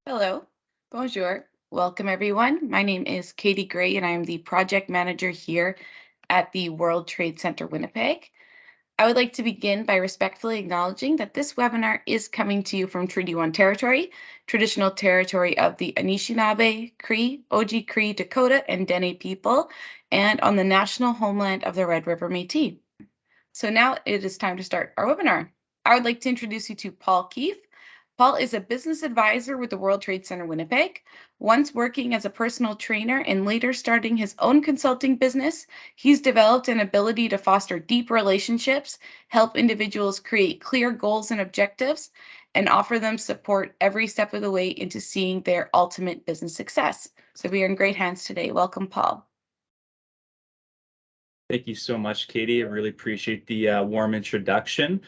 Hello, bonjour. Welcome, everyone. My name is Katie Gray, and I am the project manager here at the World Trade Centre Winnipeg. I would like to begin by respectfully acknowledging that this webinar is coming to you from Treaty 1 territory, traditional territory of the Anishinaabe, Cree, Oji-Cree, Dakota, and Dene people, and on the national homeland of the Red River Métis. So now it is time to start our webinar. I would like to introduce you to Paul Keefe. Paul is a business advisor with the World Trade Centre Winnipeg. Once working as a personal trainer and later starting his own consulting business, he's developed an ability to foster deep relationships, help individuals create clear goals and objectives, and offer them support every step of the way into seeing their ultimate business success. So we are in great hands today. Welcome, Paul. Thank you so much, Katie. I really appreciate the warm introduction.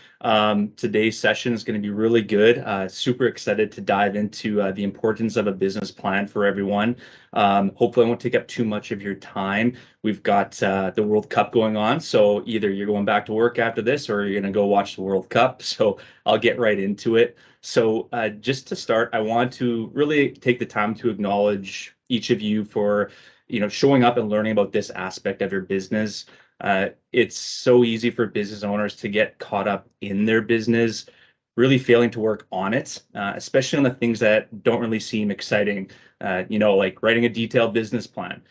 Today's session is going to be really good. Super excited to dive into the importance of a business plan for everyone. Hopefully, I won't take up too much of your time. We've got the World Cup going on, so either you're going back to work after this or you're going to go watch the World Cup. So I'll get right into it. So just to start, I want to really take the time to acknowledge each of you for showing up and learning about this aspect of your business. It's so easy for business owners to get caught up in their business, really failing to work on it, especially on the things that don't really seem exciting, like writing a detailed business plan.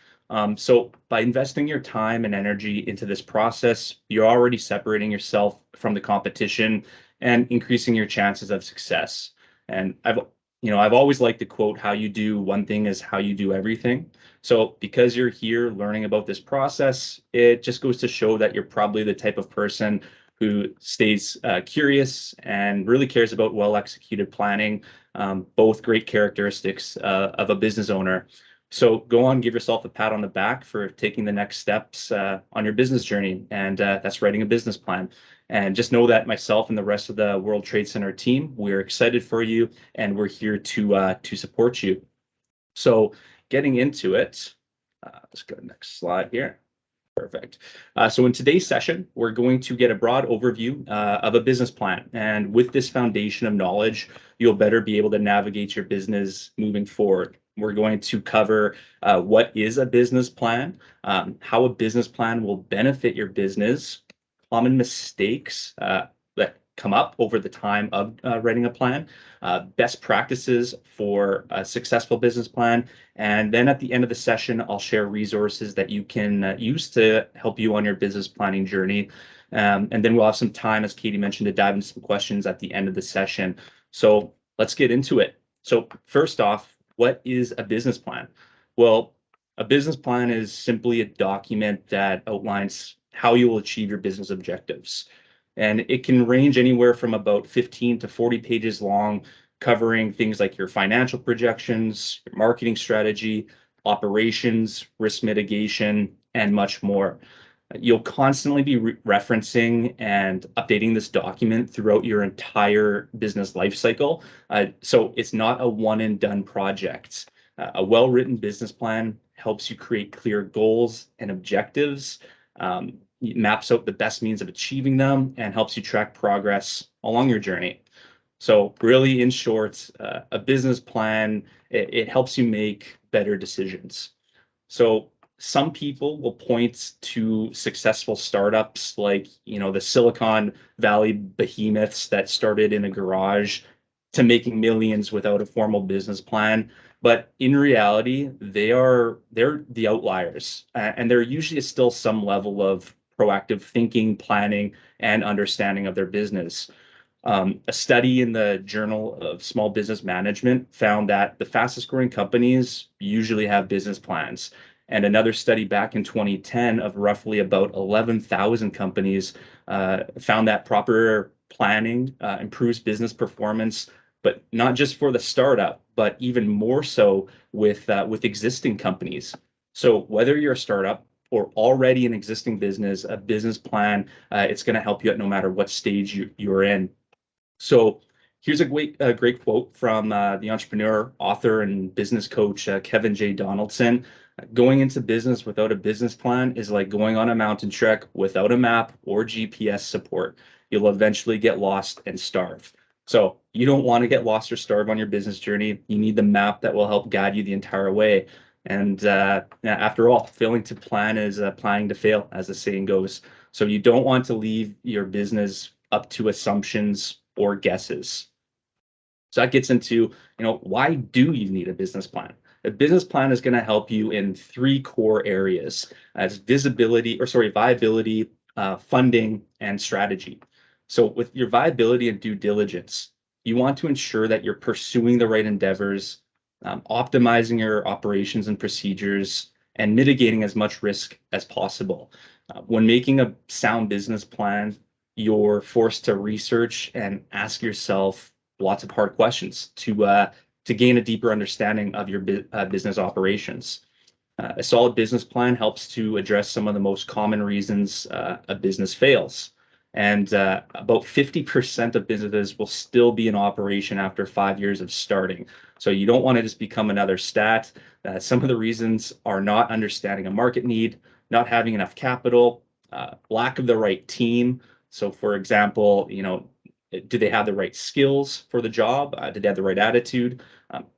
So by investing your time and energy into this process, you're already separating yourself from the competition and increasing your chances of success. And I've always liked to quote, how you do one thing is how you do everything. So because you're here learning about this process, it just goes to show that you're probably the type of person who stays curious and really cares about well-executed planning, both great characteristics of a business owner. So go on, give yourself a pat on the back for taking the next steps on your business journey, and that's writing a business plan. And just know that myself and the rest of the World Trade Center team, we're excited for you, and we're here to support you. So getting into it, let's go to the next slide here. Perfect. So in today's session, we're going to get a broad overview of a business plan. And with this foundation of knowledge, you'll better be able to navigate your business moving forward. We're going to cover what is a business plan, how a business plan will benefit your business, common mistakes that come up over the time of writing a plan, best practices for a successful business plan, and then at the end of the session, I'll share resources that you can use to help you on your business planning journey. And then we'll have some time, as Katie mentioned, to dive into some questions at the end of the session. So let's get into it. So first off, what is a business plan? Well, a business plan is simply a document that outlines how you will achieve your business objectives. And it can range anywhere from about 15 to 40 pages long, covering things like your financial projections, your marketing strategy, operations, risk mitigation, and much more. You'll constantly be referencing and updating this document throughout your entire business life cycle. So it's not a one and done project. A well-written business plan helps you create clear goals and objectives, maps out the best means of achieving them, and helps you track progress along your journey. So really, in short, a business plan, it helps you make better decisions. So some people will point to successful startups like, the Silicon Valley behemoths that started in a garage to making millions without a formal business plan. But in reality, they're the outliers, and there usually is still some level of proactive thinking, planning, and understanding of their business. A study in the Journal of Small Business Management found that the fastest growing companies usually have business plans. And another study back in 2010 of roughly about 11,000 companies found that proper planning improves business performance, but not just for the startup, but even more so with existing companies. So whether you're a startup or already an existing business, a business plan, it's going to help you out no matter what stage you're in. So here's a great quote from the entrepreneur, author, and business coach, Kevin J. Donaldson. Going into business without a business plan is like going on a mountain trek without a map or GPS support. You'll eventually get lost and starve. So you don't want to get lost or starve on your business journey. You need the map that will help guide you the entire way. And after all, failing to plan is planning to fail, as the saying goes. So you don't want to leave your business up to assumptions or guesses. So that gets into, why do you need a business plan? A business plan is going to help you in three core areas. As viability, funding, and strategy. So with your viability and due diligence, you want to ensure that you're pursuing the right endeavors, optimizing your operations and procedures, and mitigating as much risk as possible. When making a sound business plan, you're forced to research and ask yourself lots of hard questions to gain a deeper understanding of your business operations. A solid business plan helps to address some of the most common reasons a business fails. And about 50% of businesses will still be in operation after 5 years of starting. So you don't want to just become another stat. Some of the reasons are not understanding a market need, not having enough capital, lack of the right team. So for example, do they have the right skills for the job? Do they have the right attitude?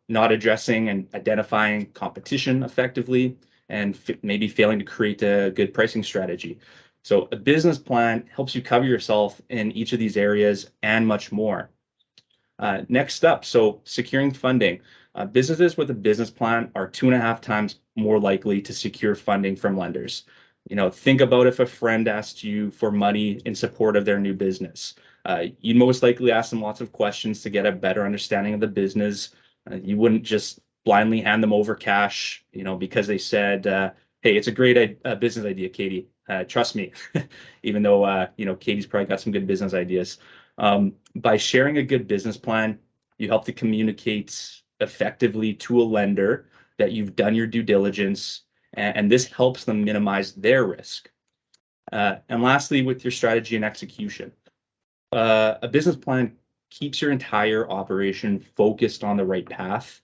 Not addressing and identifying competition effectively, and maybe failing to create a good pricing strategy. So a business plan helps you cover yourself in each of these areas and much more. Next up, so securing funding. Businesses with a business plan are 2.5 times more likely to secure funding from lenders. Think about if a friend asked you for money in support of their new business. You'd most likely ask them lots of questions to get a better understanding of the business. You wouldn't just blindly hand them over cash, because they said, "Hey, it's a great business idea, Katie. Trust me." Even though Katie's probably got some good business ideas. By sharing a good business plan, you help to communicate effectively to a lender that you've done your due diligence, and this helps them minimize their risk. And lastly, with your strategy and execution, a business plan keeps your entire operation focused on the right path,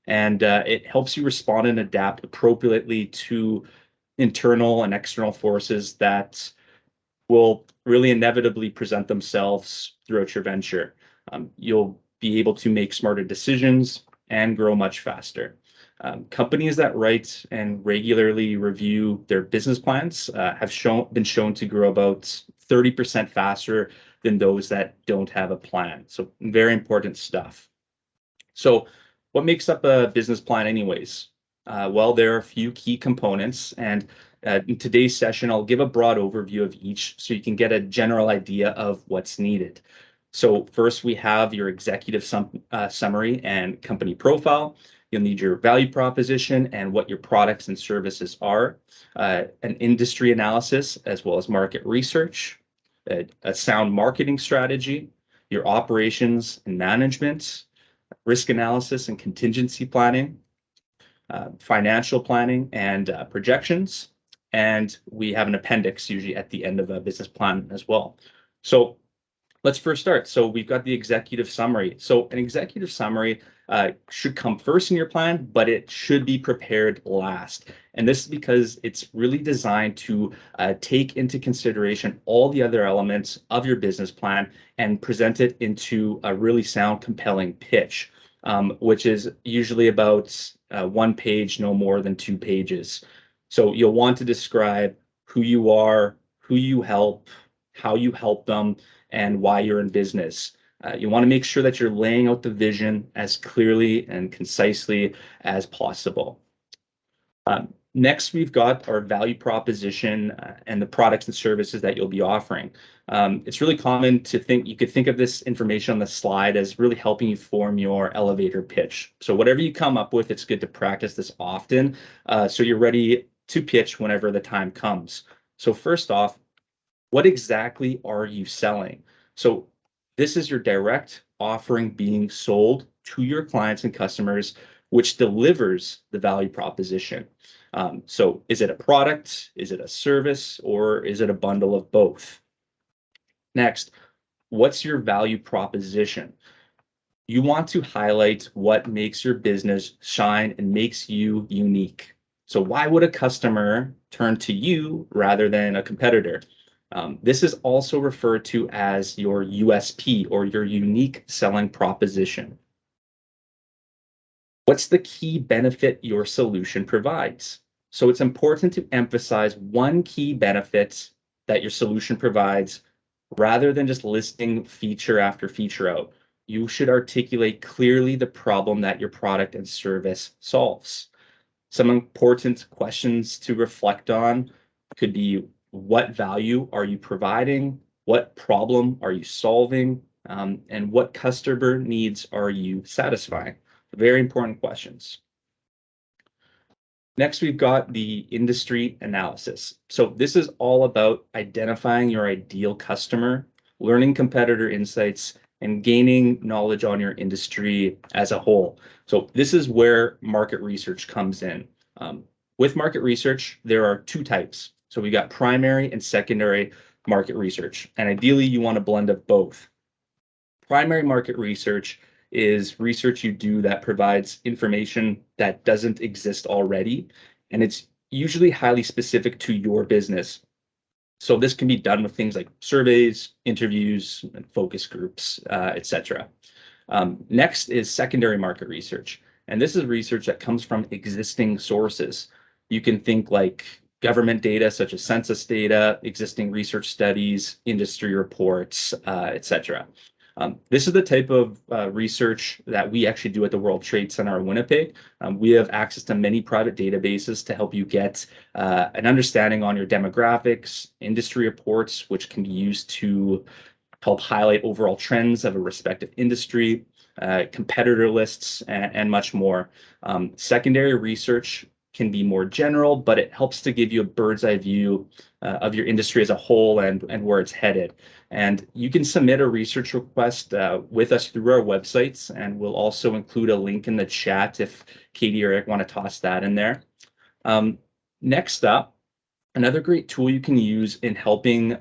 and it helps you respond and adapt appropriately to internal and external forces that will really inevitably present themselves throughout your venture. You'll be able to make smarter decisions and grow much faster. Companies that write and regularly review their business plans have been shown to grow about 30% faster than those that don't have a plan. So very important stuff. So what makes up a business plan anyways? Well, there are a few key components, and in today's session, I'll give a broad overview of each so you can get a general idea of what's needed. So first, we have your executive summary and company profile. You'll need your value proposition and what your products and services are, an industry analysis, as well as market research, a sound marketing strategy, your operations and management, risk analysis and contingency planning, financial planning and projections. And we have an appendix usually at the end of a business plan as well. So let's first start. So we've got the executive summary. So an executive summary should come first in your plan, but it should be prepared last. And this is because it's really designed to take into consideration all the other elements of your business plan and present it into a really sound, compelling pitch, which is usually about 1 page, no more than 2 pages. So you'll want to describe who you are, who you help, how you help them, and why you're in business. You want to make sure that you're laying out the vision as clearly and concisely as possible. Next, we've got our value proposition and the products and services that you'll be offering. It's really common to think, you could think of this information on the slide as really helping you form your elevator pitch. So whatever you come up with, it's good to practice this often so you're ready to pitch whenever the time comes. So first off, what exactly are you selling? So this is your direct offering being sold to your clients and customers, which delivers the value proposition. So is it a product, is it a service, or is it a bundle of both? Next, what's your value proposition? You want to highlight what makes your business shine and makes you unique. So why would a customer turn to you rather than a competitor? This is also referred to as your USP, or your unique selling proposition. What's the key benefit your solution provides? So it's important to emphasize one key benefit that your solution provides rather than just listing feature after feature out. You should articulate clearly the problem that your product and service solves. Some important questions to reflect on could be: what value are you providing? What problem are you solving? And what customer needs are you satisfying? Very important questions. Next, we've got the industry analysis. So this is all about identifying your ideal customer, learning competitor insights, and gaining knowledge on your industry as a whole. So this is where market research comes in. With market research, there are two types. So we got primary and secondary market research, and ideally you want a blend of both. Primary market research is research you do that provides information that doesn't exist already, and it's usually highly specific to your business. So this can be done with things like surveys, interviews, and focus groups, etc. Next is secondary market research, and this is research that comes from existing sources. You can think like government data, such as census data, existing research studies, industry reports, etc. This is the type of research that we actually do at the World Trade Centre in Winnipeg. We have access to many private databases to help you get an understanding on your demographics, industry reports, which can be used to help highlight overall trends of a respective industry, competitor lists, and much more. Secondary research can be more general, but it helps to give you a bird's eye view of your industry as a whole and where it's headed. And you can submit a research request with us through our websites, and we'll also include a link in the chat if Katie or Eric want to toss that in there. Next up, another great tool you can use in helping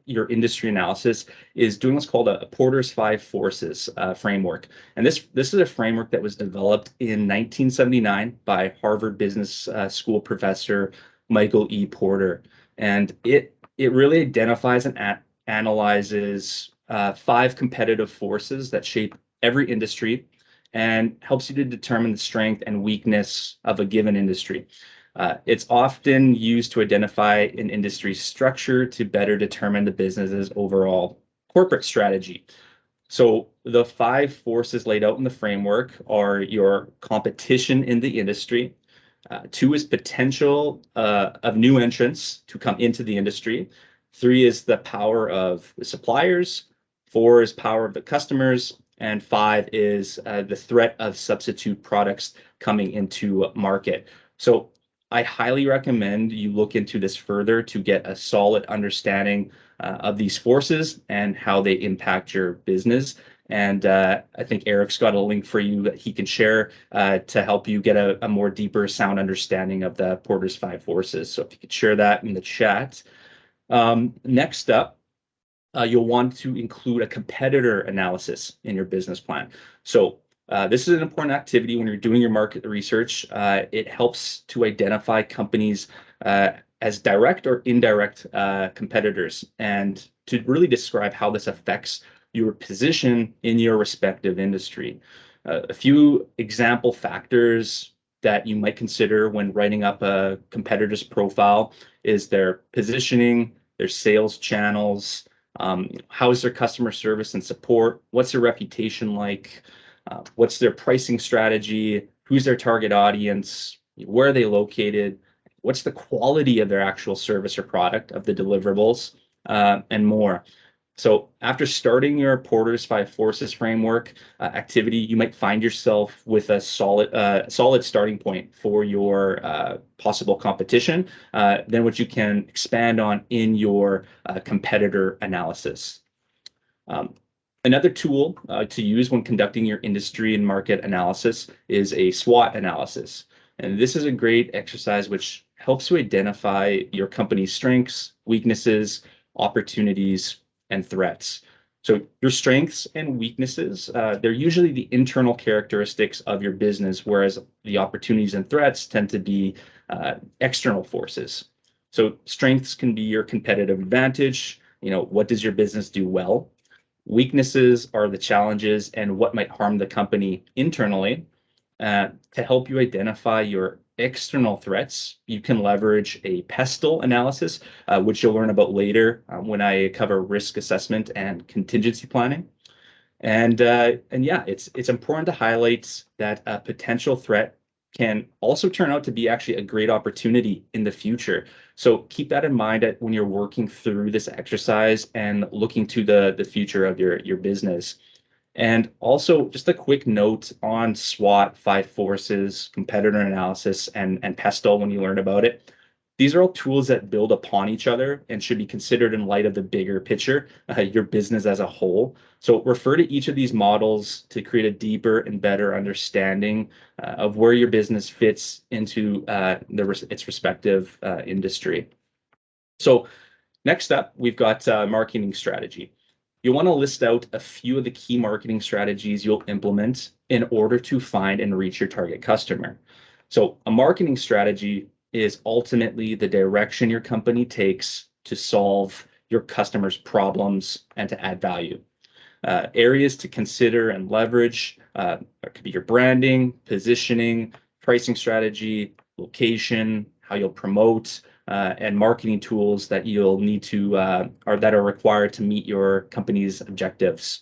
your industry analysis is doing what's called a Porter's Five Forces framework. And this is a framework that was developed in 1979 by Harvard Business School professor Michael E. Porter. And it really identifies and analyzes five competitive forces that shape every industry and helps you to determine the strength and weakness of a given industry. It's often used to identify an industry structure to better determine the business's overall corporate strategy. So the five forces laid out in the framework are your competition in the industry. Two is potential of new entrants to come into the industry. Three is the power of the suppliers. Four is power of the customers. And five is the threat of substitute products coming into market. So I highly recommend you look into this further to get a solid understanding of these forces and how they impact your business. And I think Eric's got a link for you that he can share to help you get a more deeper sound understanding of the Porter's Five Forces. So if you could share that in the chat. Next up, you'll want to include a competitor analysis in your business plan. So this is an important activity when you're doing your market research. It helps to identify companies as direct or indirect competitors, and to really describe how this affects your position in your respective industry. A few example factors that you might consider when writing up a competitor's profile is their positioning, their sales channels, how is their customer service and support, what's their reputation like, what's their pricing strategy, who's their target audience, where are they located, what's the quality of their actual service or product, of the deliverables, and more. So after starting your Porter's Five Forces framework activity, you might find yourself with a solid starting point for your possible competition, then what you can expand on in your competitor analysis. Another tool to use when conducting your industry and market analysis is a SWOT analysis. And this is a great exercise which helps you identify your company's strengths, weaknesses, opportunities, and threats. So your strengths and weaknesses, they're usually the internal characteristics of your business, whereas the opportunities and threats tend to be external forces. So strengths can be your competitive advantage. What does your business do well? Weaknesses are the challenges and what might harm the company internally. To help you identify your external threats, you can leverage a pestle analysis, which you'll learn about later when I cover risk assessment and contingency planning. And yeah, it's important to highlight that a potential threat can also turn out to be actually a great opportunity in the future. So keep that in mind when you're working through this exercise and looking to the future of your business. And also, just a quick note on SWOT, five forces, competitor analysis, and PESTLE when you learn about it. These are all tools that build upon each other and should be considered in light of the bigger picture, your business as a whole. So refer to each of these models to create a deeper and better understanding of where your business fits into its respective industry. So next up, we've got marketing strategy. You want to list out a few of the key marketing strategies you'll implement in order to find and reach your target customer. So a marketing strategy is ultimately the direction your company takes to solve your customers' problems and to add value. Areas to consider and leverage could be your branding, positioning, pricing strategy, location, how you'll promote, and marketing tools that you'll need to or that are required to meet your company's objectives.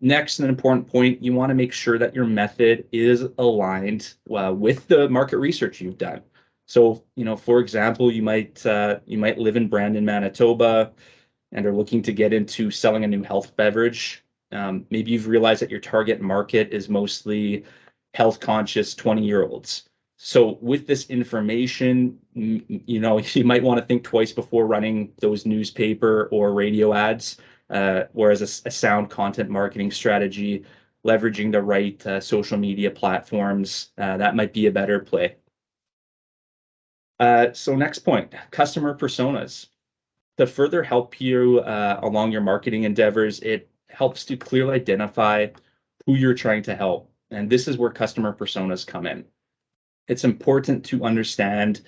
Next, an important point, you want to make sure that your method is aligned with the market research you've done. So, for example, you might live in Brandon, Manitoba, and are looking to get into selling a new health beverage. Maybe you've realized that your target market is mostly health conscious 20-year-olds. So with this information, you might want to think twice before running those newspaper or radio ads, whereas a sound content marketing strategy, leveraging the right social media platforms, that might be a better play. So next point, customer personas. To further help you along your marketing endeavors, it helps to clearly identify who you're trying to help. And this is where customer personas come in. It's important to understand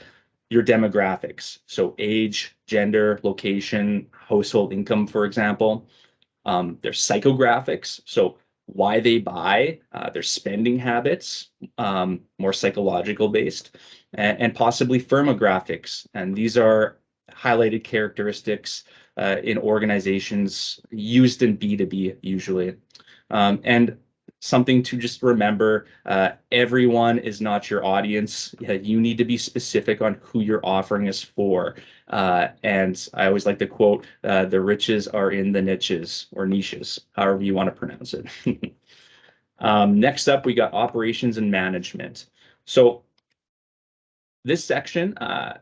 your demographics. So age, gender, location, household income, for example. Their psychographics. So why they buy, their spending habits, more psychological based, and possibly firmographics. And these are highlighted characteristics in organizations used in B2B usually. And something to just remember, everyone is not your audience. You need to be specific on who your offering is for. And I always like to quote, the riches are in the niches or niches, however you want to pronounce it. Next up, we got operations and management. So this section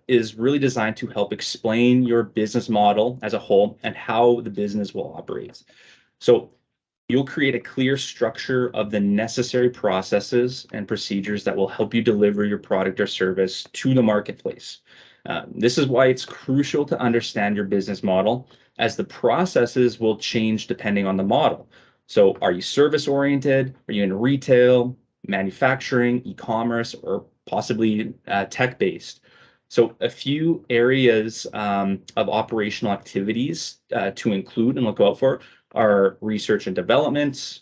is really designed to help explain your business model as a whole and how the business will operate. So you'll create a clear structure of the necessary processes and procedures that will help you deliver your product or service to the marketplace. This is why it's crucial to understand your business model, as the processes will change depending on the model. So are you service oriented? Are you in retail, manufacturing, e-commerce, or possibly tech-based? So a few areas of operational activities to include and look out for are research and development,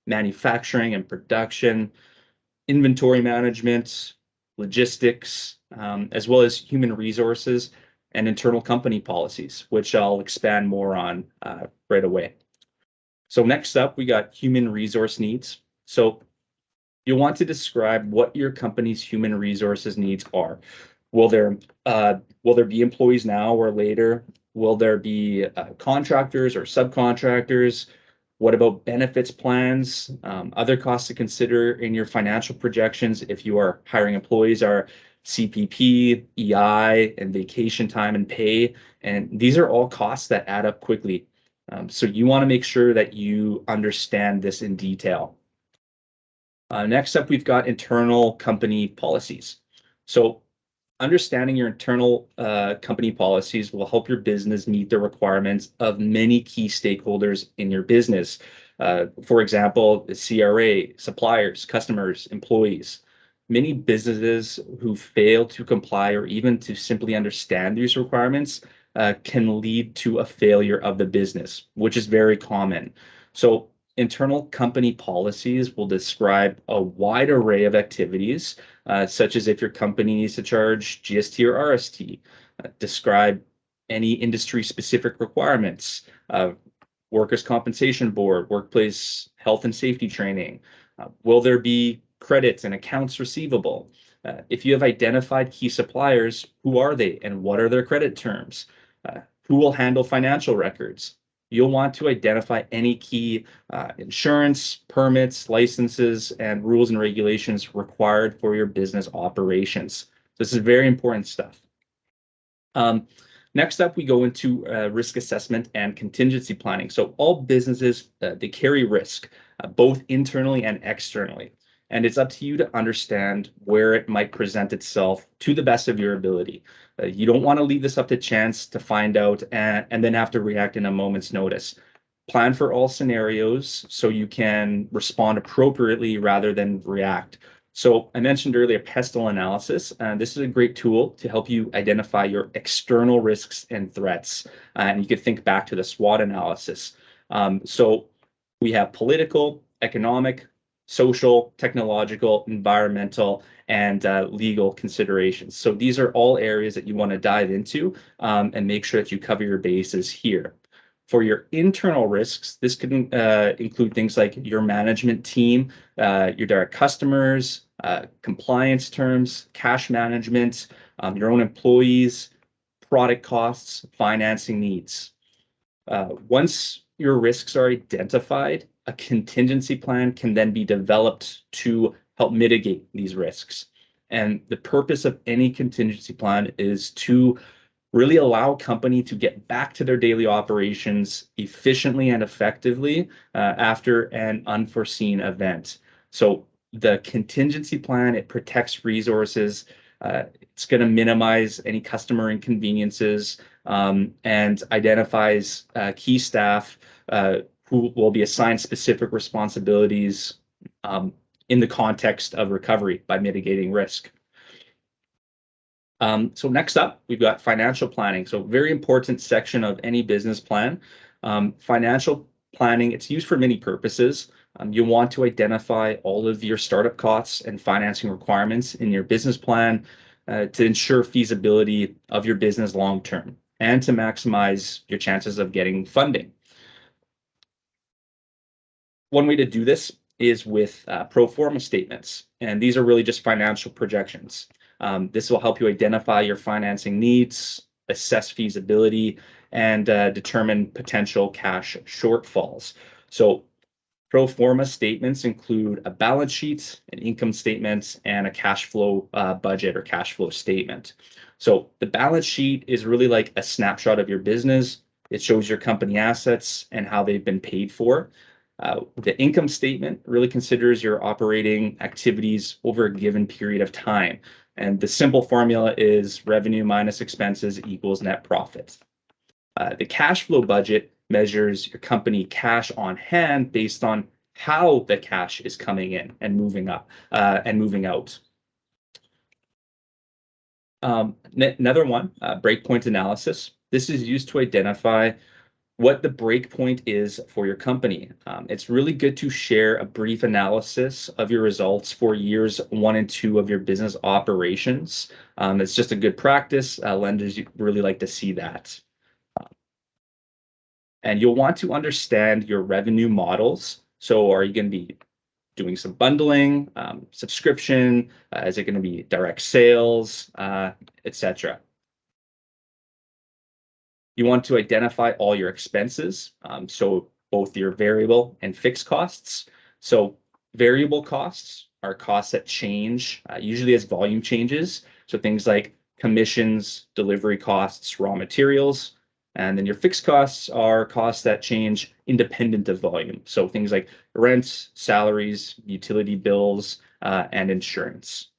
manufacturing and production, inventory management, logistics, as well as human resources and internal company policies, which I'll expand more on right away. So next up, we got human resource needs. So you'll want to describe what your company's human resources needs are. Will there be employees now or later? Will there be contractors or subcontractors? What about benefits plans? Other costs to consider in your financial projections if you are hiring employees are CPP, EI, and vacation time and pay. And these are all costs that add up quickly. So you want to make sure that you understand this in detail. Next up, we've got internal company policies. So understanding your internal company policies will help your business meet the requirements of many key stakeholders in your business. For example, the CRA, suppliers, customers, employees. many businesses who fail to comply or even to simply understand these requirements can lead to a failure of the business, which is very common. So internal company policies will describe a wide array of activities, such as if your company needs to charge GST or RST, describe any industry specific requirements, workers' compensation board, workplace health and safety training. Will there be credits and accounts receivable? If you have identified key suppliers, who are they and what are their credit terms? Who will handle financial records? You'll want to identify any key insurance, permits, licenses, and rules and regulations required for your business operations. This is very important stuff. Next up, we go into risk assessment and contingency planning. So all businesses, they carry risk, both internally and externally. And it's up to you to understand where it might present itself to the best of your ability. You don't want to leave this up to chance to find out and then have to react in a moment's notice. Plan for all scenarios so you can respond appropriately rather than react. So I mentioned earlier pestle analysis. This is a great tool to help you identify your external risks and threats. And you could think back to the SWOT analysis. So we have political, economic, social, technological, environmental, and legal considerations. So these are all areas that you want to dive into and make sure that you cover your bases here. For your internal risks, this can include things like your management team, your direct customers, compliance terms, cash management, your own employees, product costs, financing needs. Once your risks are identified, a contingency plan can then be developed to help mitigate these risks. And the purpose of any contingency plan is to really allow a company to get back to their daily operations efficiently and effectively after an unforeseen event. So the contingency plan, it protects resources. It's going to minimize any customer inconveniences and identifies key staff who will be assigned specific responsibilities in the context of recovery by mitigating risk. So next up, we've got financial planning. So very important section of any business plan. Financial planning, it's used for many purposes. You want to identify all of your startup costs and financing requirements in your business plan to ensure feasibility of your business long-term and to maximize your chances of getting funding. One way to do this is with pro forma statements, and these are really just financial projections. This will help you identify your financing needs, assess feasibility, and determine potential cash shortfalls. So pro forma statements include a balance sheet, an income statement, and a cash flow budget or cash flow statement. So the balance sheet is really like a snapshot of your business. It shows your company assets and how they've been paid for. The income statement really considers your operating activities over a given period of time. And the simple formula is revenue minus expenses equals net profit. The cash flow budget measures your company cash on hand based on how the cash is coming in and moving up and moving out. Another one, breakpoint analysis. This is used to identify what the breakpoint is for your company. It's really good to share a brief analysis of your results for years 1 and 2 of your business operations. It's just a good practice. Lenders really like to see that. And you'll want to understand your revenue models. So are you going to be doing some bundling, subscription? Is it going to be direct sales, etc.? You want to identify all your expenses, so both your variable and fixed costs. So variable costs are costs that change, usually as volume changes. So things like commissions, delivery costs, raw materials. And then your fixed costs are costs that change independent of volume. So things like rents, salaries, utility bills, and insurance.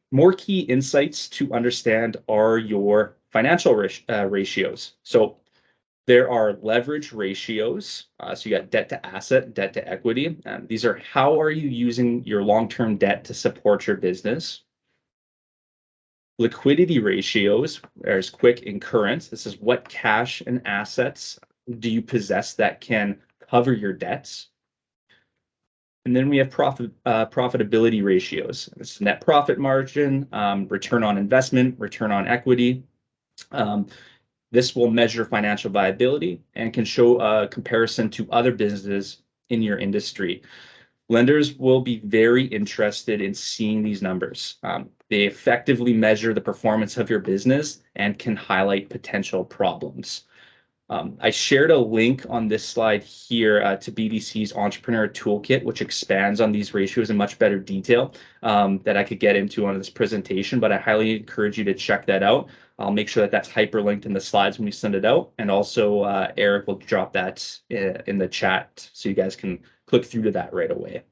More key insights to understand are your financial ratios. So There are leverage ratios. So you got debt to asset, debt to equity. These are how are you using your long-term debt to support your business. Liquidity ratios, there's quick and current. This is what cash and assets do you possess that can cover your debts. And then we have profitability ratios. This is net profit margin, return on investment, return on equity. Um, this will measure financial viability and can show a comparison to other businesses in your industry. Lenders will be very interested in seeing these numbers. They effectively measure the performance of your business and can highlight potential problems. I shared a link on this slide here to BDC's Entrepreneur Toolkit, which expands on these ratios in much better detail that I could get into on this presentation, but I highly encourage you to check that out. I'll make sure that that's hyperlinked in the slides when we send it out. And also Eric will drop that in the chat so you guys can click through to that right away.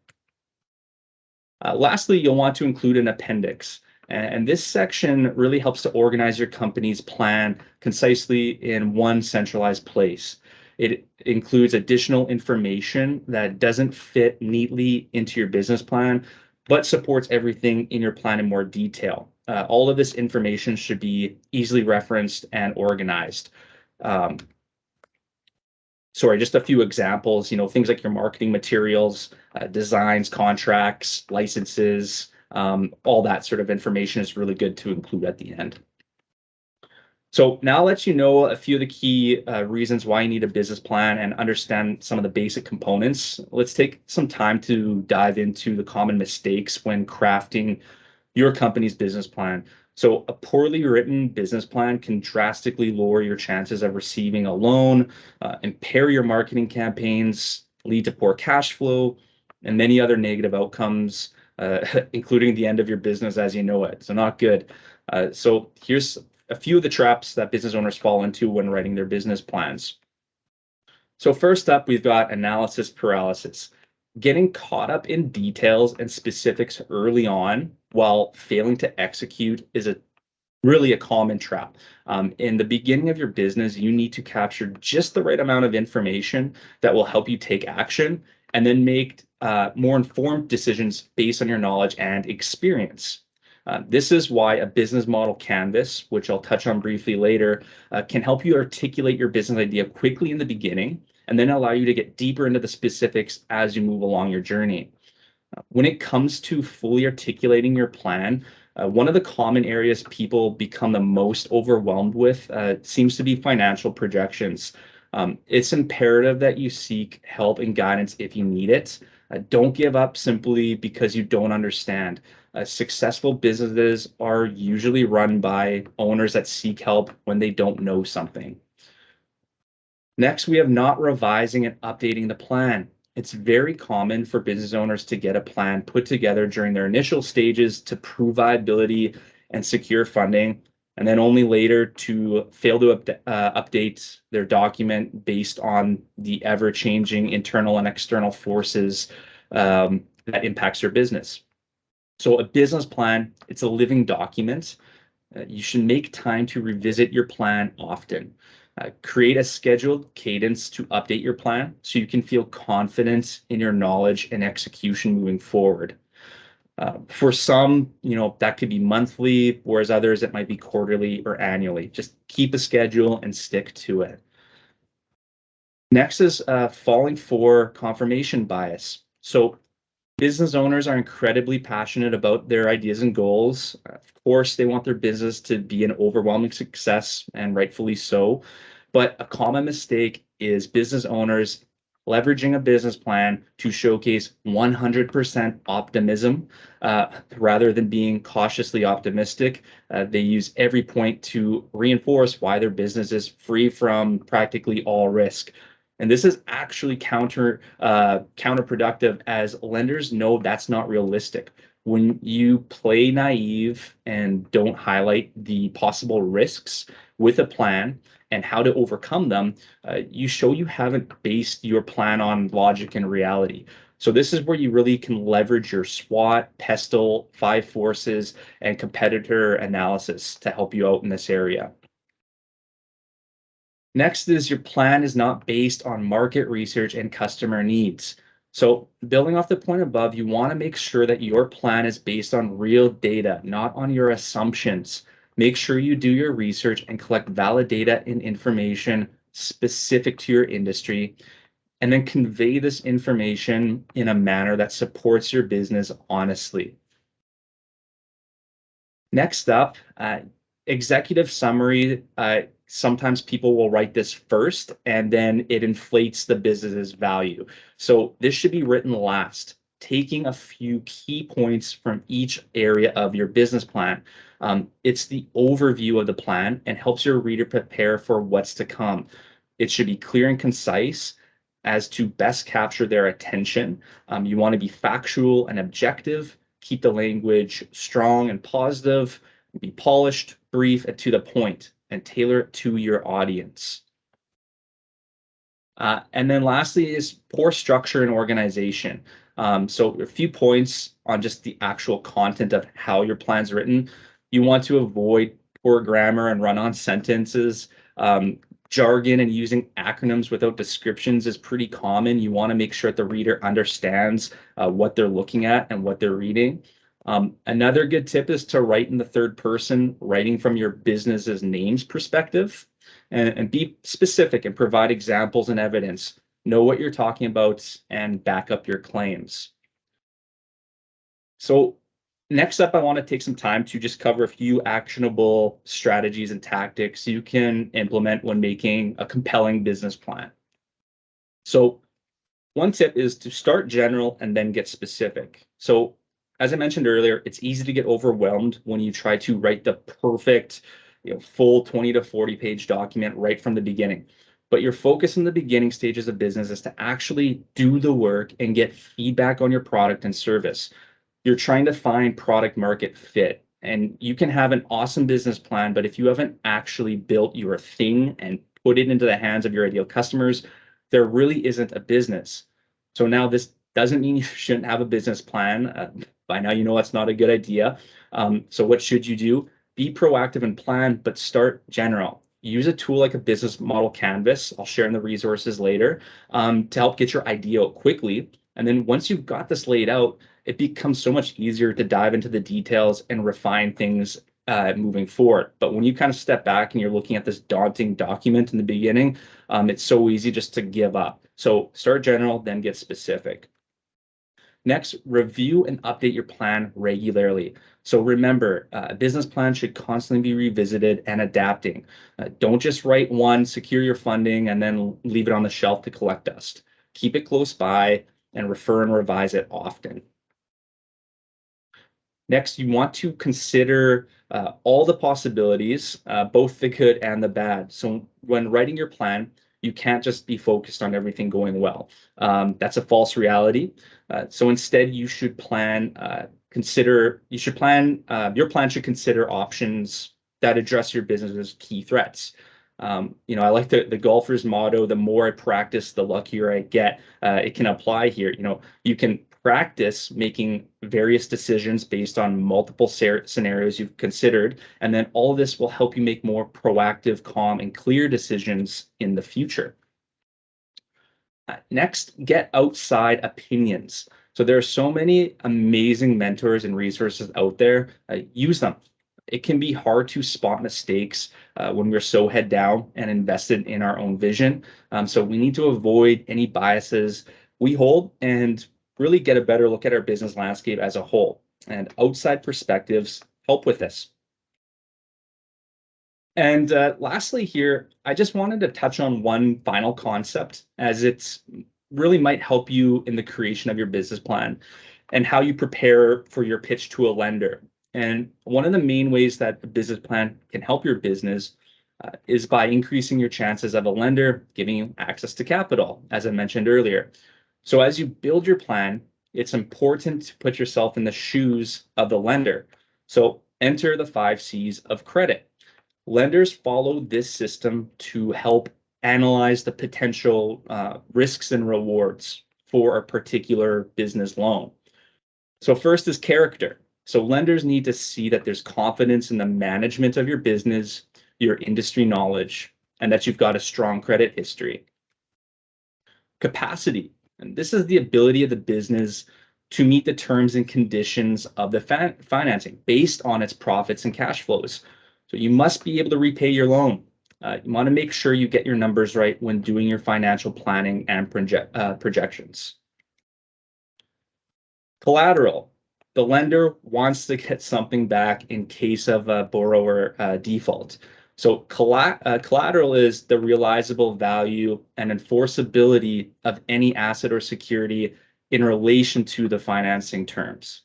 Lastly, you'll want to include an appendix. And this section really helps to organize your company's plan concisely in one centralized place. It includes additional information that doesn't fit neatly into your business plan, but supports everything in your plan in more detail. All of this information should be easily referenced and organized. Sorry, just a few examples, things like your marketing materials, designs, contracts, licenses, all that sort of information is really good to include at the end. So now I'll let you know a few of the key reasons why you need a business plan and understand some of the basic components. Let's take some time to dive into the common mistakes when crafting your company's business plan. So a poorly written business plan can drastically lower your chances of receiving a loan, impair your marketing campaigns, lead to poor cash flow, and many other negative outcomes, including the end of your business as you know it. So not good. So here's a few of the traps that business owners fall into when writing their business plans. So first up, we've got analysis paralysis. Getting caught up in details and specifics early on while failing to execute is really a common trap. In the beginning of your business, you need to capture just the right amount of information that will help you take action and then make more informed decisions based on your knowledge and experience. This is why a business model canvas, which I'll touch on briefly later, can help you articulate your business idea quickly in the beginning and then allow you to get deeper into the specifics as you move along your journey. When it comes to fully articulating your plan, one of the common areas people become the most overwhelmed with seems to be financial projections. It's imperative that you seek help and guidance if you need it. Don't give up simply because you don't understand. Successful businesses are usually run by owners that seek help when they don't know something. Next, we have not revising and updating the plan. It's very common for business owners to get a plan put together during their initial stages to prove viability and secure funding, and then only later to fail to update their document based on the ever-changing internal and external forces that impacts your business. So a business plan, it's a living document. You should make time to revisit your plan often. Create a scheduled cadence to update your plan so you can feel confident in your knowledge and execution moving forward. For some, that could be monthly, whereas others, it might be quarterly or annually. Just keep a schedule and stick to it. Next is falling for confirmation bias. So business owners are incredibly passionate about their ideas and goals. Of course, they want their business to be an overwhelming success, and rightfully so. But a common mistake is business owners leveraging a business plan to showcase 100% optimism rather than being cautiously optimistic. They use every point to reinforce why their business is free from practically all risk. And this is actually counterproductive, as lenders know that's not realistic. When you play naive and don't highlight the possible risks with a plan and how to overcome them, you show you haven't based your plan on logic and reality. So this is where you really can leverage your SWOT, PESTLE, 5 forces, and competitor analysis to help you out in this area. Next is your plan is not based on market research and customer needs. So, building off the point above, you want to make sure that your plan is based on real data, not on your assumptions. Make sure you do your research and collect valid data and information specific to your industry, and then convey this information in a manner that supports your business honestly. Next up, executive summary. Sometimes people will write this first and then it inflates the business's value. So this should be written last, taking a few key points from each area of your business plan. It's the overview of the plan and helps your reader prepare for what's to come. It should be clear and concise as to best capture their attention. You want to be factual and objective, keep the language strong and positive, be polished, brief, and to the point, and tailor it to your audience. And then lastly is poor structure and organization. So a few points on just the actual content of how your plan's written. You want to avoid poor grammar and run-on sentences. Jargon and using acronyms without descriptions is pretty common. You want to make sure that the reader understands what they're looking at and what they're reading. Another good tip is to write in the third person, writing from your business's name's perspective, and be specific and provide examples and evidence. Know what you're talking about and back up your claims. So next up, I want to take some time to just cover a few actionable strategies and tactics you can implement when making a compelling business plan. So one tip is to start general and then get specific. So as I mentioned earlier, it's easy to get overwhelmed when you try to write the perfect, full 20 to 40 page document right from the beginning. But your focus in the beginning stages of business is to actually do the work and get feedback on your product and service. You're trying to find product market fit. And you can have an awesome business plan, but if you haven't actually built your thing and put it into the hands of your ideal customers, there really isn't a business. So now this doesn't mean you shouldn't have a business plan. By now, you know that's not a good idea. So what should you do? Be proactive and plan, but start general. Use a tool like a business model canvas. I'll share in the resources later to help get your idea out quickly. And then once you've got this laid out, it becomes so much easier to dive into the details and refine things moving forward. But when you kind of step back and you're looking at this daunting document in the beginning, it's so easy just to give up. So start general, then get specific. Next, review and update your plan regularly. So remember, a business plan should constantly be revisited and adapting. Don't just write one, secure your funding, and then leave it on the shelf to collect dust. Keep it close by and refer and revise it often. Next, you want to consider all the possibilities, both the good and the bad. So when writing your plan, you can't just be focused on everything going well. That's a false reality. So instead, you should your plan should consider options that address your business's key threats. I like the golfer's motto, the more I practice, the luckier I get. It can apply here. You can practice making various decisions based on multiple scenarios you've considered, and then all of this will help you make more proactive, calm, and clear decisions in the future. Next, get outside opinions. So there are so many amazing mentors and resources out there. Use them. It can be hard to spot mistakes when we're so head down and invested in our own vision. So we need to avoid any biases we hold and really get a better look at our business landscape as a whole. And outside perspectives help with this. And lastly here, I just wanted to touch on one final concept as it's really might help you in the creation of your business plan and how you prepare for your pitch to a lender. And one of the main ways that a business plan can help your business is by increasing your chances of a lender giving you access to capital, as I mentioned earlier. So as you build your plan, it's important to put yourself in the shoes of the lender. So enter the 5 C's of credit. Lenders follow this system to help analyze the potential risks and rewards for a particular business loan. So first is character. So lenders need to see that there's confidence in the management of your business, your industry knowledge, and that you've got a strong credit history. Capacity, and this is the ability of the business to meet the terms and conditions of the financing based on its profits and cash flows. So you must be able to repay your loan. You want to make sure you get your numbers right when doing your financial planning and projections. Collateral. The lender wants to get something back in case of a borrower default. So collateral is the realizable value and enforceability of any asset or security in relation to the financing terms.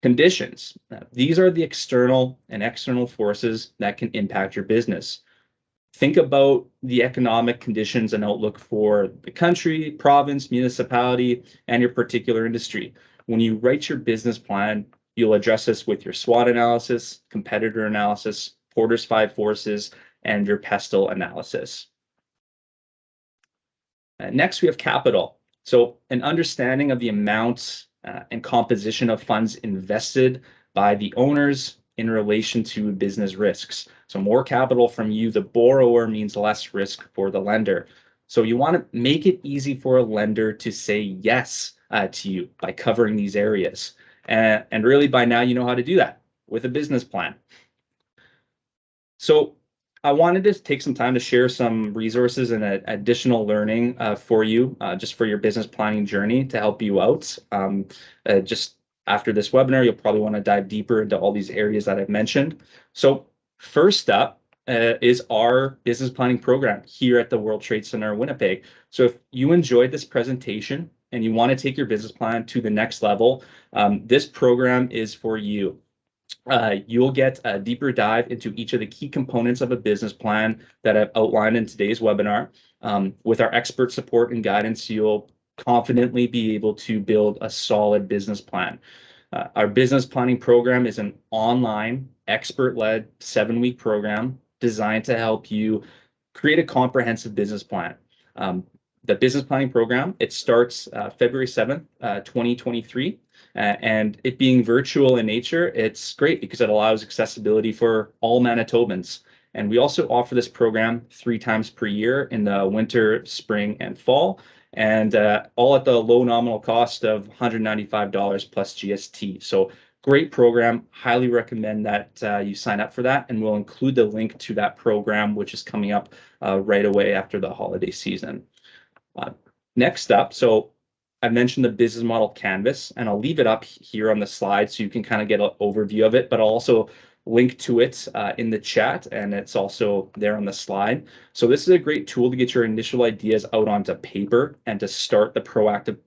Conditions. These are the external and external forces that can impact your business. Think about the economic conditions and outlook for the country, province, municipality, and your particular industry. When you write your business plan, you'll address this with your SWOT analysis, competitor analysis, Porter's 5 forces, and your pestle analysis. Next, we have capital. So an understanding of the amounts and composition of funds invested by the owners in relation to business risks. So more capital from you, the borrower, means less risk for the lender. So you want to make it easy for a lender to say yes to you by covering these areas. And really by now, you know how to do that with a business plan. So I wanted to take some time to share some resources and additional learning for you, just for your business planning journey to help you out. Just after this webinar, you'll probably want to dive deeper into all these areas that I've mentioned. So first up is our business planning program here at the World Trade Centre Winnipeg. So if you enjoyed this presentation and you want to take your business plan to the next level, this program is for you. You'll get a deeper dive into each of the key components of a business plan that I've outlined in today's webinar. With our expert support and guidance, you'll confidently be able to build a solid business plan. Our business planning program is an online, expert-led 7-week program designed to help you create a comprehensive business plan. The business planning program, it starts February 7th, 2023. And it being virtual in nature, it's great because it allows accessibility for all Manitobans. And we also offer this program 3 times per year in the winter, spring, and fall, and all at the low nominal cost of $195 plus GST. So great program. Highly recommend that you sign up for that, and we'll include the link to that program, which is coming up right away after the holiday season. Next up, so I mentioned the business model canvas, and I'll leave it up here on the slide so you can kind of get an overview of it, but I'll also link to it in the chat, and it's also there on the slide. So this is a great tool to get your initial ideas out onto paper and to start the proactive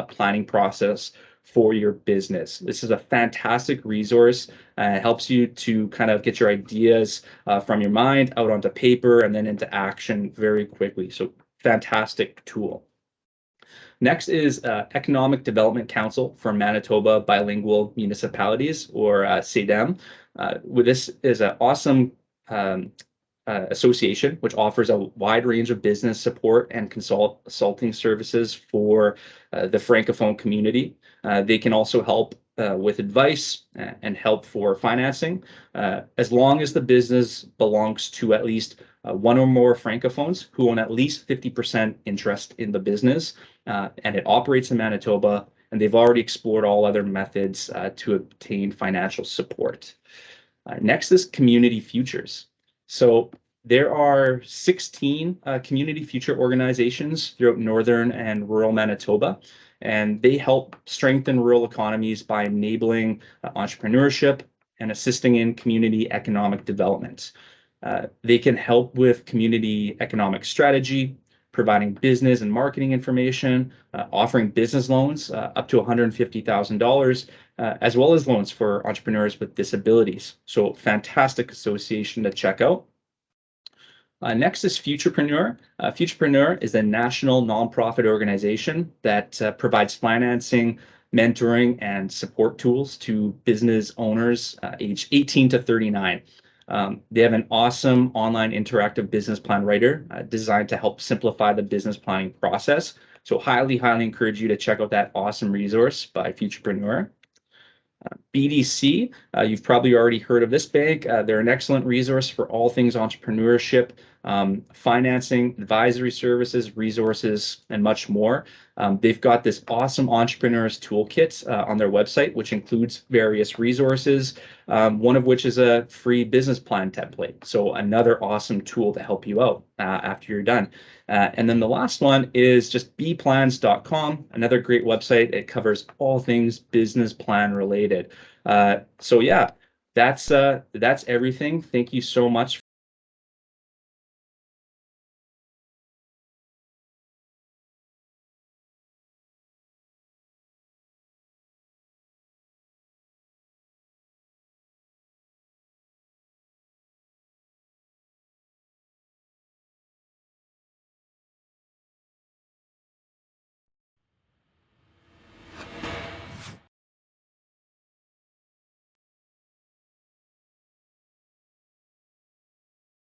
planning process for your business. This is a fantastic resource. It helps you to kind of get your ideas from your mind out onto paper and then into action very quickly. So fantastic tool. Next is Economic Development Council for Manitoba Bilingual Municipalities, or CEDEM. This is an awesome association which offers a wide range of business support and consulting services for the Francophone community. They can also help with advice and help for financing, as long as the business belongs to at least one or more Francophones who own at least 50% interest in the business, and it operates in Manitoba, and they've already explored all other methods to obtain financial support. Next is Community Futures. So there are 16 community future organizations throughout northern and rural Manitoba, and they help strengthen rural economies by enabling entrepreneurship and assisting in community economic development. They can help with community economic strategy, providing business and marketing information, offering business loans up to $150,000, as well as loans for entrepreneurs with disabilities. So fantastic association to check out. Next is Futurepreneur. Futurepreneur is a national nonprofit organization that provides financing, mentoring, and support tools to business owners aged 18 to 39. They have an awesome online interactive business plan writer designed to help simplify the business planning process. So highly encourage you to check out that awesome resource by Futurepreneur. BDC, you've probably already heard of this bank. They're an excellent resource for all things entrepreneurship, financing, advisory services, resources, and much more. They've got this awesome entrepreneurs toolkit on their website, which includes various resources, one of which is a free business plan template. So another awesome tool to help you out after you're done. And then the last one is just bplans.com, another great website. It covers all things business plan related. So yeah, that's everything. Thank you so much